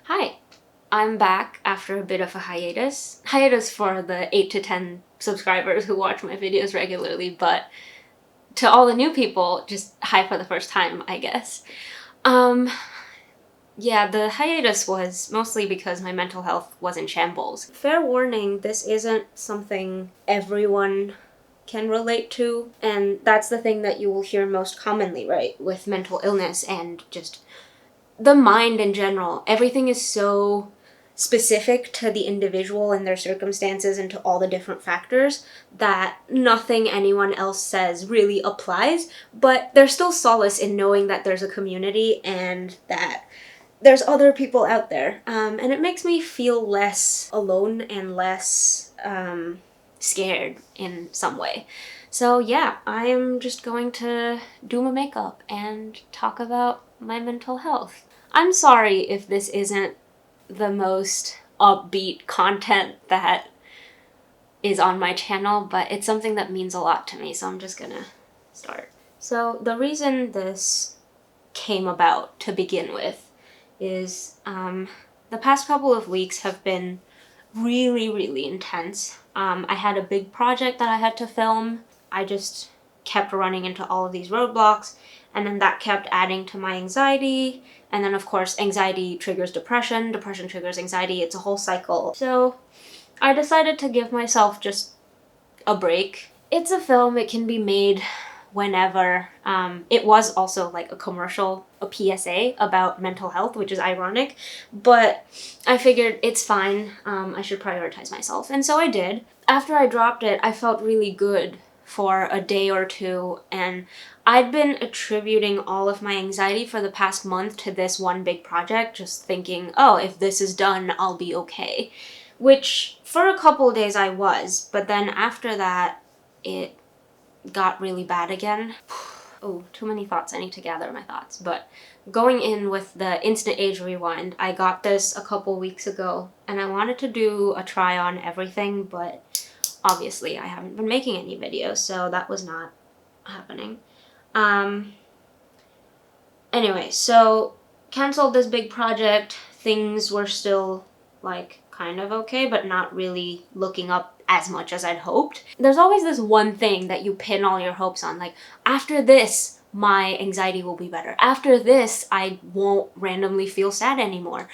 Hi, I'm back after a bit of a hiatus. Hiatus for the 8 to 10 subscribers who watch my videos regularly, but to all the new people, just hi for the first time, I guess. Yeah, the hiatus was mostly because my mental health was in shambles. Fair warning, this isn't something everyone can relate to, and that's the thing that you will hear most commonly, right, with mental illness and just the mind in general. Everything is so specific to the individual and their circumstances and to all the different factors that nothing anyone else says really applies, but there's still solace in knowing that there's a community and that there's other people out there. And it makes me feel less alone and less scared in some way. So yeah, I am just going to do my makeup and talk about my mental health. I'm sorry if this isn't the most upbeat content that is on my channel, but it's something that means a lot to me, so I'm just gonna start. So the reason this came about to begin with is the past couple of weeks have been really intense. I had a big project that I had to film. I just kept running into all of these roadblocks, and then that kept adding to my anxiety, and then of course anxiety triggers depression, depression triggers anxiety, it's a whole cycle. So I decided to give myself just a break. It's a film, it can be made whenever. It was also like a commercial, a PSA about mental health, which is ironic, but I figured it's fine, I should prioritize myself, and so I did. After I dropped it, I felt really good for a day or two, and I'd been attributing all of my anxiety for the past month to this one big project, just thinking, oh, if this is done, I'll be okay. Which, for a couple days I was, but then after that, it got really bad again. Oh, too many thoughts, I need to gather my thoughts. But going in with the instant age rewind, I got this a couple weeks ago, and I wanted to do a try on everything, but obviously I haven't been making any videos, so that was not happening. Anyway, so canceled this big project. Things were still like kind of okay, but not really looking up as much as I'd hoped. There's always this one thing that you pin all your hopes on, like, after this, my anxiety will be better. After this, I won't randomly feel sad anymore.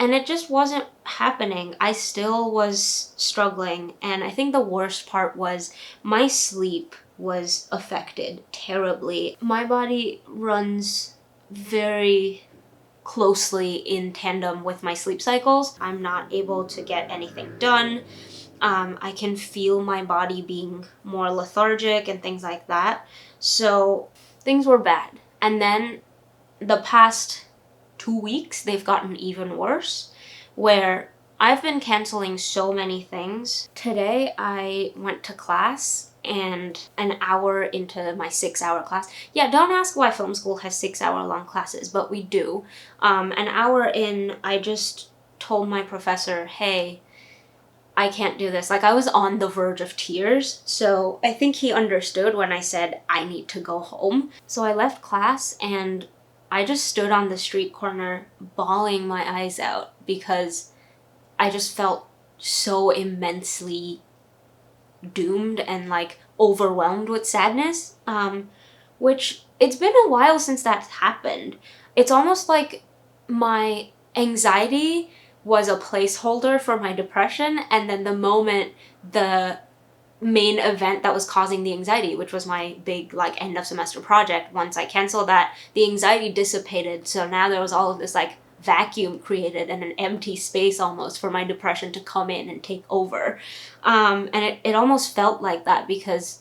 And it just wasn't happening. I still was struggling, and I think the worst part was my sleep was affected terribly. My body runs very closely in tandem with my sleep cycles. I'm not able to get anything done. I can feel my body being more lethargic and things like that. So things were bad. And then the past 2 weeks, they've gotten even worse, where I've been canceling so many things. Today I went to class, and an hour into my 6-hour class, yeah, don't ask why film school has 6-hour long classes, but we do. An hour in, I just told my professor, hey, I can't do this. Like, I was on the verge of tears, so I think he understood when I said I need to go home. So I left class, and I just stood on the street corner bawling my eyes out because I just felt so immensely doomed and like overwhelmed with sadness, which it's been a while since that's happened. It's almost like my anxiety was a placeholder for my depression, and then the moment the main event that was causing the anxiety, which was my big like end of semester project, once I canceled that, the anxiety dissipated, so now there was all of this like vacuum created and an empty space almost for my depression to come in and take over. And it almost felt like that because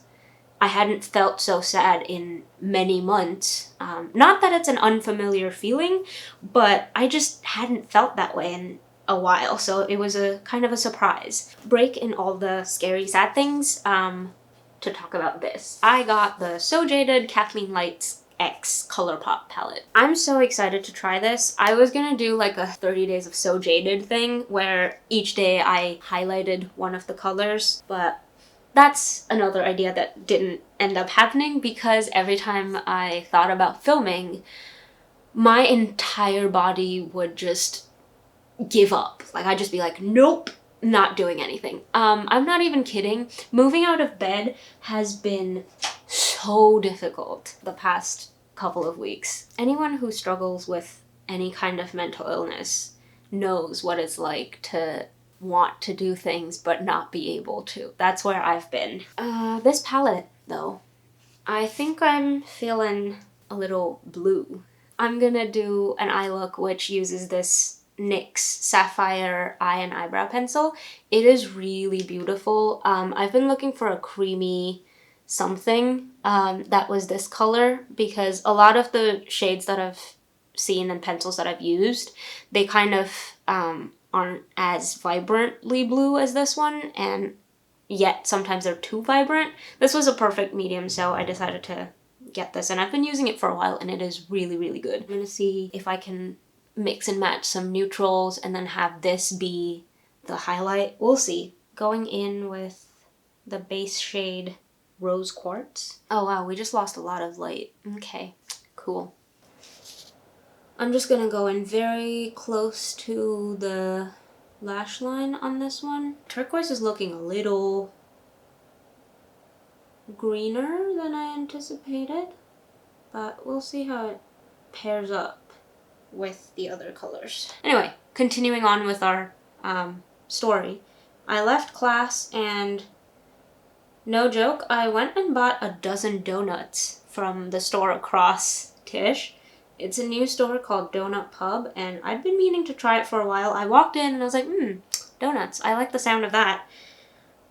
I hadn't felt so sad in many months. Not that it's an unfamiliar feeling, but I just hadn't felt that way in a while, so it was a kind of a surprise. Break in all the scary sad things, to talk about this. I got the So Jaded Kathleen Lights X ColourPop palette. I'm so excited to try this. I was gonna do like a 30 days of So Jaded thing where each day I highlighted one of the colors, but that's another idea that didn't end up happening because every time I thought about filming, my entire body would just give up. Like, I'd just be like, nope, not doing anything. I'm not even kidding. Moving out of bed has been so difficult the past couple of weeks. Anyone who struggles with any kind of mental illness knows what it's like to want to do things but not be able to. That's where I've been. This palette, though, I think I'm feeling a little blue. I'm gonna do an eye look which uses this NYX Sapphire Eye and Eyebrow Pencil. It is really beautiful. I've been looking for a creamy something that was this color, because a lot of the shades that I've seen and pencils that I've used, they kind of aren't as vibrantly blue as this one, and yet sometimes they're too vibrant. This was a perfect medium, so I decided to get this, and I've been using it for a while, and it is really, really good. I'm gonna see if I can mix and match some neutrals and then have this be the highlight. We'll see. Going in with the base shade Rose Quartz. Oh wow, we just lost a lot of light. Okay, cool. I'm just gonna go in very close to the lash line on this one. Turquoise is looking a little greener than I anticipated, but we'll see how it pairs up with the other colors. Anyway, continuing on with our story. I left class and, no joke, I went and bought a dozen donuts from the store across Tish. It's a new store called Donut Pub, and I'd been meaning to try it for a while. I walked in and I was like, donuts. I like the sound of that.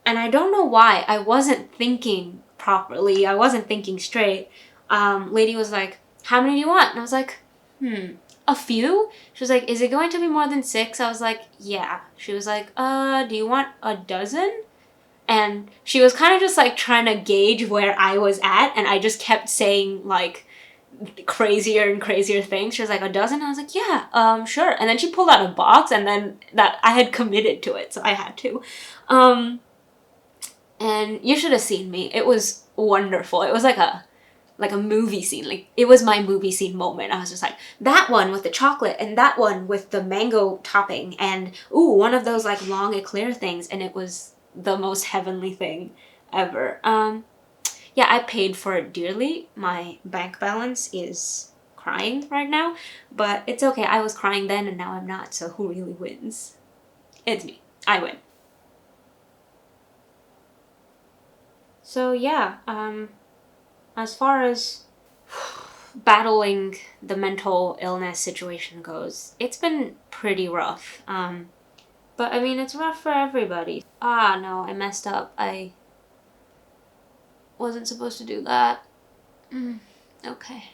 And I don't know why. I wasn't thinking properly. I wasn't thinking straight. Lady was like, how many do you want? And I was like, a few? She was like, is it going to be more than 6? I was like, yeah. She was like, do you want a dozen? And she was kind of just like trying to gauge where I was at, and I just kept saying like crazier and crazier things. She was like, a dozen? I was like, yeah, sure. And then she pulled out a box, and then that I had committed to it, so I had to. And you should have seen me. It was wonderful. It was like a movie scene. Like, it was my movie scene moment. I was just like, that one with the chocolate, and that one with the mango topping, and ooh, one of those like long eclair things, and it was the most heavenly thing ever. Yeah, I paid for it dearly. My bank balance is crying right now, but it's okay. I was crying then and now I'm not, so who really wins? It's me. I win. So yeah, as far as battling the mental illness situation goes, it's been pretty rough. But I mean, it's rough for everybody. Ah, no, I messed up. I wasn't supposed to do that. Okay.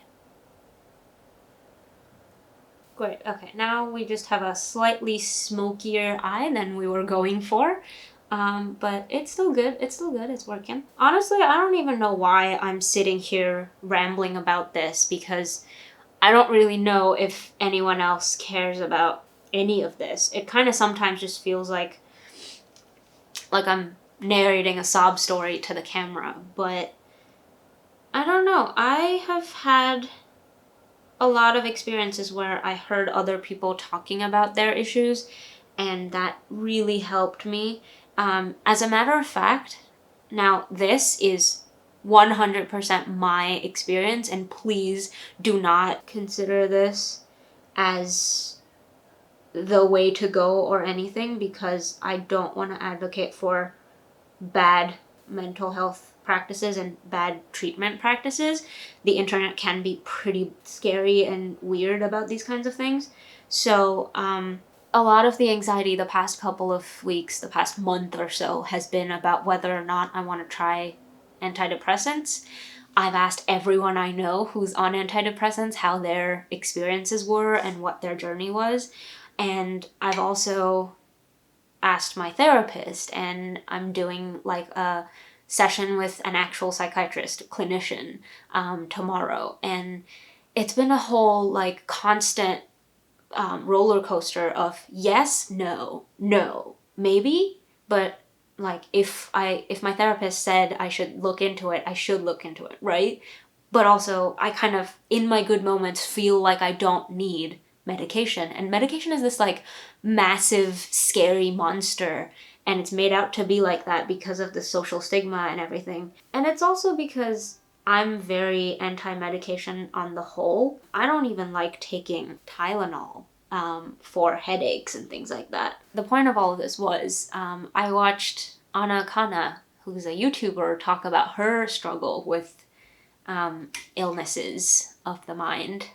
Great, okay, now we just have a slightly smokier eye than we were going for. But it's still good, it's working. Honestly, I don't even know why I'm sitting here rambling about this, because I don't really know if anyone else cares about any of this. It kind of sometimes just feels like I'm narrating a sob story to the camera, but I don't know. I have had a lot of experiences where I heard other people talking about their issues, and that really helped me. As a matter of fact, now this is 100% my experience, and please do not consider this as the way to go or anything, because I don't want to advocate for bad mental health practices and bad treatment practices. The internet can be pretty scary and weird about these kinds of things. So a lot of the anxiety the past couple of weeks, the past month or so, has been about whether or not I want to try antidepressants. I've asked everyone I know who's on antidepressants how their experiences were and what their journey was. And I've also asked my therapist, and I'm doing like a session with an actual psychiatrist, clinician, tomorrow. And it's been a whole like constant roller coaster of yes, no, maybe, but like if my therapist said I should look into it, I should look into it, right? But also I kind of, in my good moments, feel like I don't need medication. And medication is this like massive, scary monster. And it's made out to be like that because of the social stigma and everything. And it's also because I'm very anti-medication on the whole. I don't even like taking Tylenol for headaches and things like that. The point of all of this was I watched Anna Kana, who's a YouTuber, talk about her struggle with illnesses of the mind.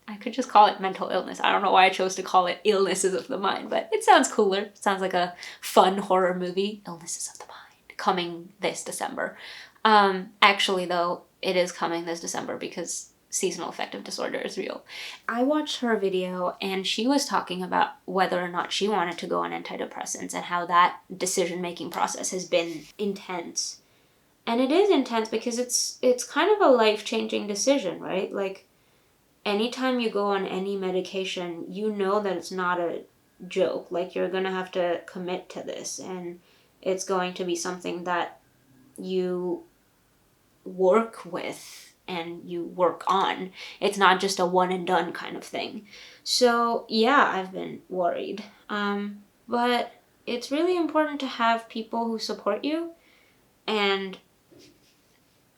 I could just call it mental illness. I don't know why I chose to call it illnesses of the mind, but it sounds cooler. It sounds like a fun horror movie. Illnesses of the mind. Coming this December. Actually, though, it is coming this December because seasonal affective disorder is real. I watched her video and she was talking about whether or not she wanted to go on antidepressants and how that decision-making process has been intense. And it is intense because it's kind of a life-changing decision, right? Like, anytime you go on any medication, you know that it's not a joke. Like, you're gonna have to commit to this, and it's going to be something that you work with and you work on. It's not just a one and done kind of thing. So yeah, I've been worried. But it's really important to have people who support you and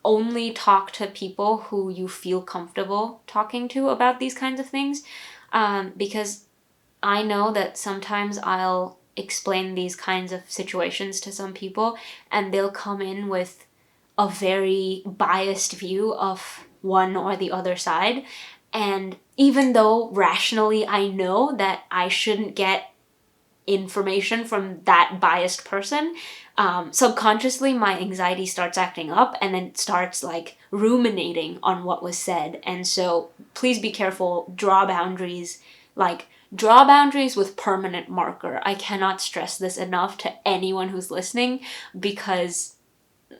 only talk to people who you feel comfortable talking to about these kinds of things. Because I know that sometimes I'll explain these kinds of situations to some people and they'll come in with a very biased view of one or the other side. And even though rationally I know that I shouldn't get information from that biased person, subconsciously my anxiety starts acting up and then it starts like ruminating on what was said. And so please be careful, draw boundaries, like draw boundaries with permanent marker. I cannot stress this enough to anyone who's listening, because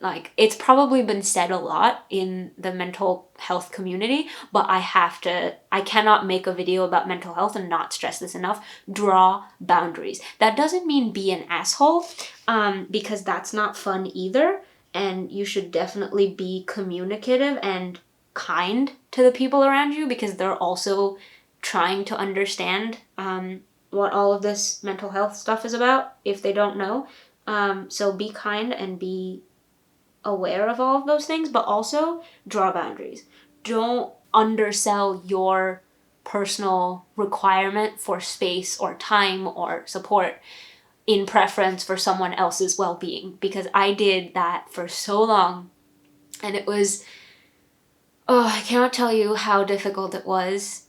like it's probably been said a lot in the mental health community, but I cannot make a video about mental health and not stress this enough. Draw boundaries. That doesn't mean be an asshole, because that's not fun either. And you should definitely be communicative and kind to the people around you, because they're also trying to understand what all of this mental health stuff is about if they don't know. So be kind and be aware of all of those things, but also draw boundaries. Don't undersell your personal requirement for space or time or support in preference for someone else's well-being, because I did that for so long and it was, I cannot tell you how difficult it was,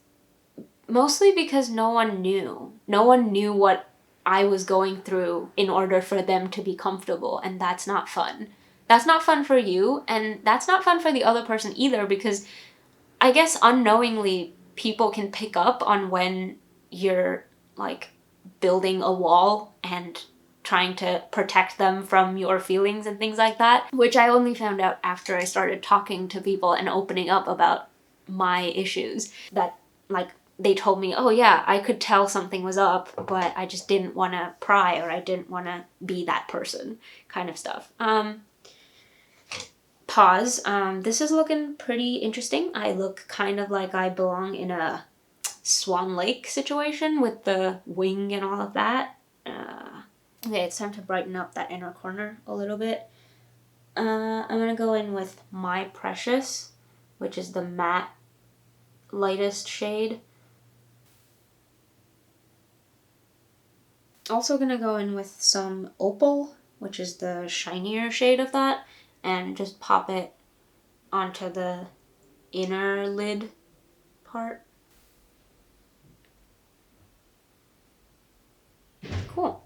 mostly because no one knew what I was going through in order for them to be comfortable, and that's not fun. That's not fun for you, and that's not fun for the other person either, because I guess unknowingly people can pick up on when you're like building a wall and trying to protect them from your feelings and things like that, which I only found out after I started talking to people and opening up about my issues, that like they told me, oh yeah, I could tell something was up, but I just didn't want to pry, or I didn't want to be that person, kind of stuff. Pause. This is looking pretty interesting. I look kind of like I belong in a Swan Lake situation with the wing and all of that. Okay, it's time to brighten up that inner corner a little bit. I'm gonna go in with My Precious, which is the matte lightest shade. Also gonna go in with some Opal, which is the shinier shade of that, and just pop it onto the inner lid part. Cool.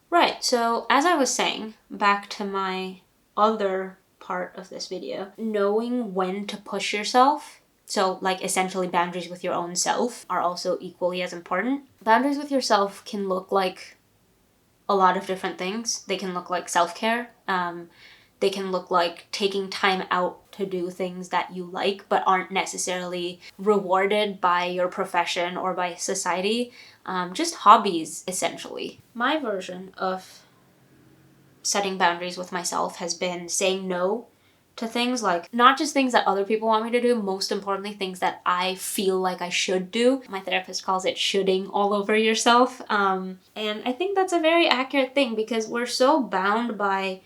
Right, so as I was saying, back to my other part of this video, knowing when to push yourself, so like essentially boundaries with your own self, are also equally as important. Boundaries with yourself can look like a lot of different things. They can look like self-care. They can look like taking time out to do things that you like but aren't necessarily rewarded by your profession or by society. Just hobbies, essentially. My version of setting boundaries with myself has been saying no to things, like not just things that other people want me to do, most importantly things that I feel like I should do. My therapist calls it shoulding all over yourself. And I think that's a very accurate thing, because we're so bound by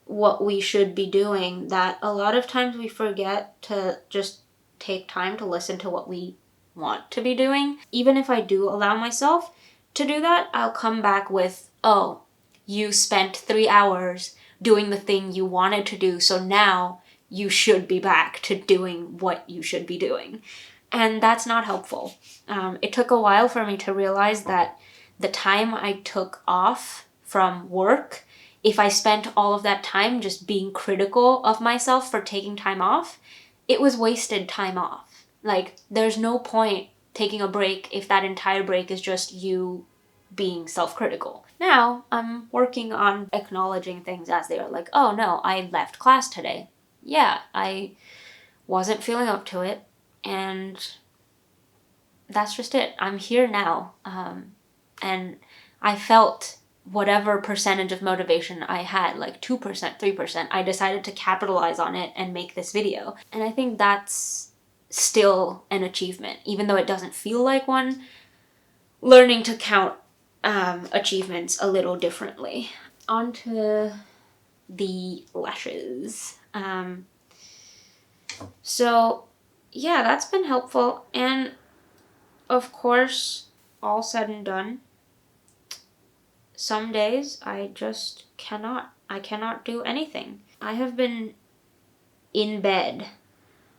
what we should be doing that a lot of times we forget to just take time to listen to what we want to be doing. Even if I do allow myself to do that, I'll come back with, oh, you spent 3 hours doing the thing you wanted to do, so now you should be back to doing what you should be doing. And that's not helpful. It took a while for me to realize that the time I took off from work, if I spent all of that time just being critical of myself for taking time off, it was wasted time off. Like, there's no point taking a break if that entire break is just you being self-critical. Now, I'm working on acknowledging things as they are. Like, oh no, I left class today. Yeah, I wasn't feeling up to it, and that's just it. I'm here now. And I felt whatever percentage of motivation I had, like 2%, 3%, I decided to capitalize on it and make this video. And I think that's still an achievement, even though it doesn't feel like one. Learning to count achievements a little differently. On to the lashes. So yeah, that's been helpful. And of course, all said and done, some days I just cannot do anything. I have been in bed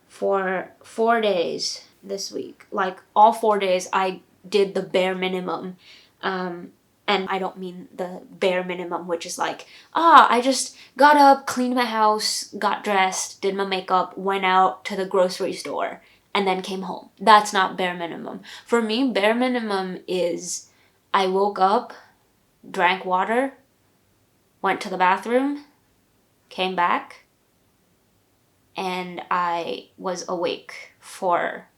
for 4 days this week. Like, all 4 days I did the bare minimum. And I don't mean the bare minimum, which is like, I just got up, cleaned my house, got dressed, did my makeup, went out to the grocery store, and then came home. That's not bare minimum. For me, bare minimum is I woke up, drank water, went to the bathroom, came back, and I was awake for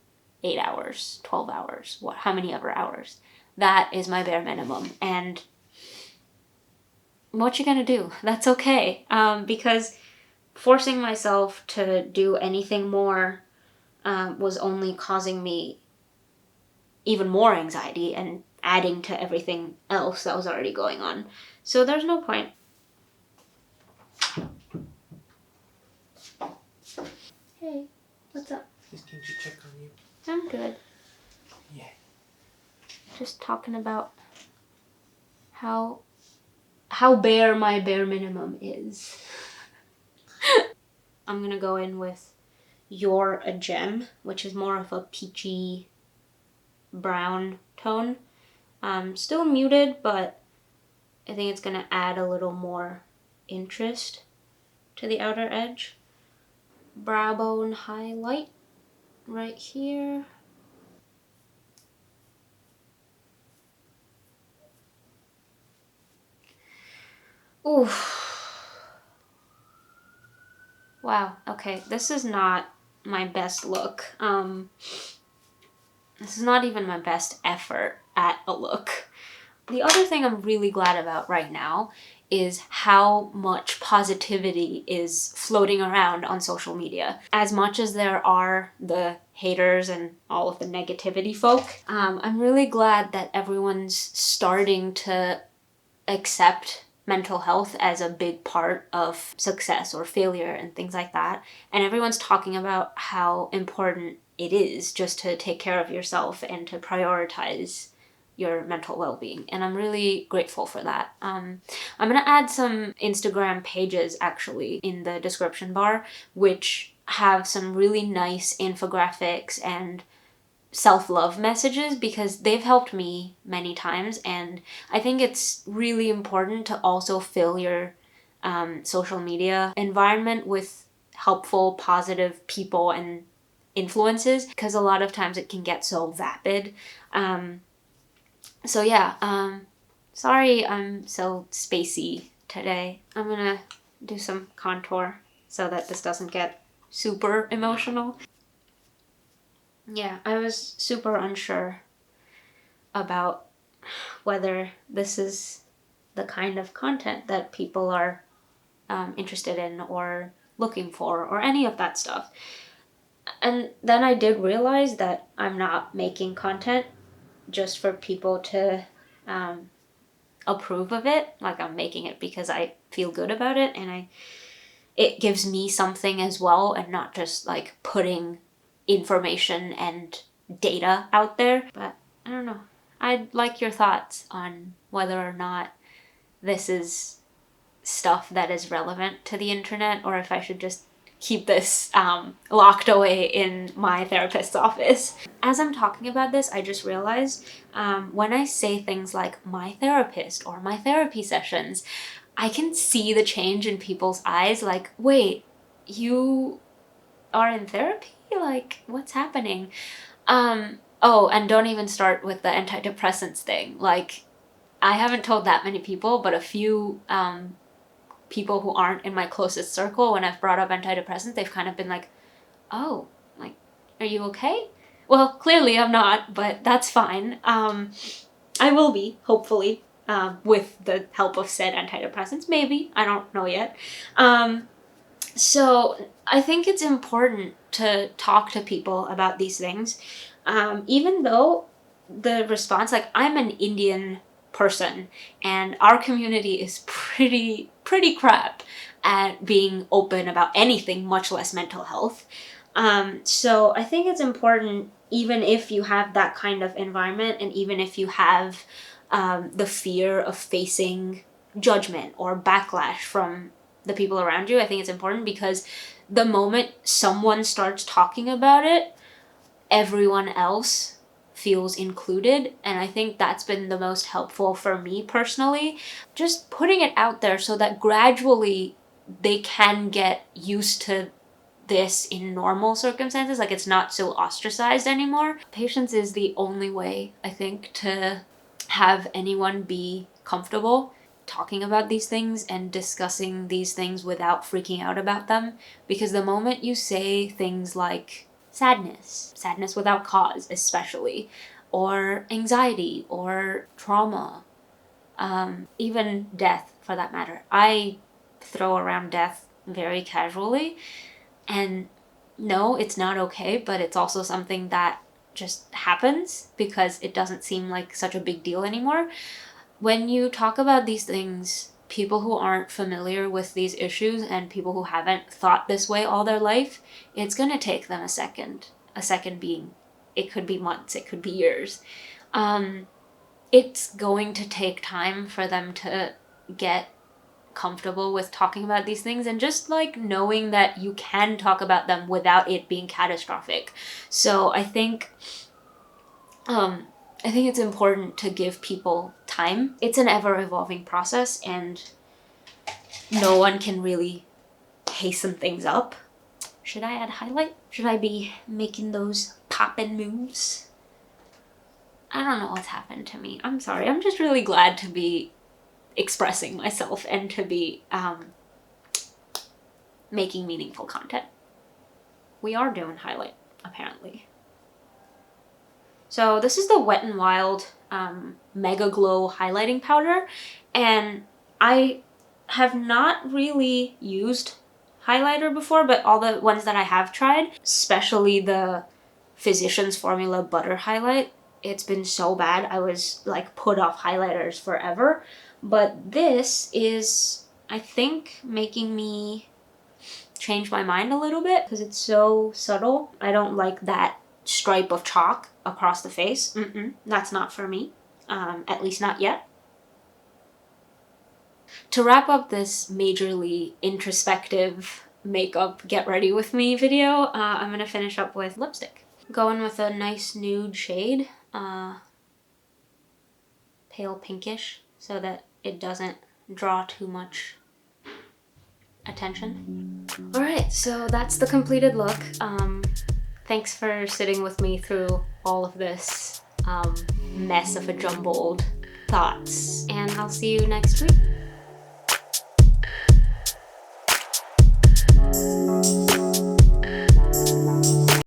8 hours, 12 hours, how many ever hours. That is my bare minimum. And what you gonna do? That's okay. Because forcing myself to do anything more was only causing me even more anxiety and adding to everything else that was already going on. So there's no point. Hey, what's up? Just came to check on you. I'm good. Yeah. Just talking about how bare my bare minimum is. I'm gonna go in with You're a Gem, which is more of a peachy brown tone. Still muted, but I think it's gonna add a little more interest to the outer edge. Brow bone highlight right here. Ooh. Wow, okay, this is not my best look. This is not even my best effort at a look. The other thing I'm really glad about right now is how much positivity is floating around on social media. As much as there are the haters and all of the negativity folk, I'm really glad that everyone's starting to accept mental health as a big part of success or failure and things like that. And everyone's talking about how important it is just to take care of yourself and to prioritize your mental well-being. And I'm really grateful for that. I'm gonna add some Instagram pages actually in the description bar, which have some really nice infographics and self-love messages, because they've helped me many times. And I think it's really important to also fill your social media environment with helpful, positive people and influences, because a lot of times it can get so vapid. So yeah, sorry I'm so spacey today. I'm gonna do some contour so that this doesn't get super emotional. Yeah, I was super unsure about whether this is the kind of content that people are interested in, or looking for or any of that stuff. And then I did realize that I'm not making content just for people to approve of it. Like, I'm making it because I feel good about it, and it gives me something as well, and not just like putting information and data out there. But I don't know. I'd like your thoughts on whether or not this is stuff that is relevant to the internet, or if I should just keep this locked away in my therapist's office. As I'm talking about this, I just realized when I say things like my therapist or my therapy sessions, I can see the change in people's eyes. Like, wait, you are in therapy? Like, what's happening? Oh, and don't even start with the antidepressants thing. Like, I haven't told that many people, but a few people who aren't in my closest circle, when I've brought up antidepressants, they've kind of been like, oh, like, are you okay? Well, clearly I'm not, but that's fine. I will be, hopefully, with the help of said antidepressants. Maybe. I don't know yet. So I think it's important to talk to people about these things. Even though the response, like, I'm an Indian person, and our community is pretty crap at being open about anything, much less mental health. So I think it's important, even if you have that kind of environment, and even if you have the fear of facing judgment or backlash from the people around you, I think it's important, because the moment someone starts talking about it, everyone else feels included. And I think that's been the most helpful for me personally. Just putting it out there so that gradually they can get used to this in normal circumstances. Like, it's not so ostracized anymore. Patience is the only way, I think, to have anyone be comfortable talking about these things and discussing these things without freaking out about them. Because the moment you say things like sadness without cause especially, or anxiety or trauma, even death for that matter. I throw around death very casually, and no, it's not okay, but it's also something that just happens because it doesn't seem like such a big deal anymore. When you talk about these things, people who aren't familiar with these issues and people who haven't thought this way all their life, it's going to take them a second being, it could be months, it could be years. It's going to take time for them to get comfortable with talking about these things, and just like knowing that you can talk about them without it being catastrophic. So I think it's important to give people time. It's an ever-evolving process, and no one can really hasten things up. Should I add highlight? Should I be making those poppin' moves? I don't know what's happened to me. I'm sorry. I'm just really glad to be expressing myself and to be making meaningful content. We are doing highlight, apparently. So this is the Wet n Wild Mega Glow highlighting powder, and I have not really used highlighter before, but all the ones that I have tried, especially the Physicians Formula Butter Highlight, it's been so bad. I was like put off highlighters forever, but this is, I think, making me change my mind a little bit because it's so subtle. I don't like that stripe of chalk across the face. That's not for me, at least not yet. To wrap up this majorly introspective makeup get ready with me video, I'm gonna finish up with lipstick. Going with a nice nude shade, pale pinkish, so that it doesn't draw too much attention. Alright, so that's the completed look. Thanks for sitting with me through all of this mess of a jumbled thoughts, and I'll see you next week.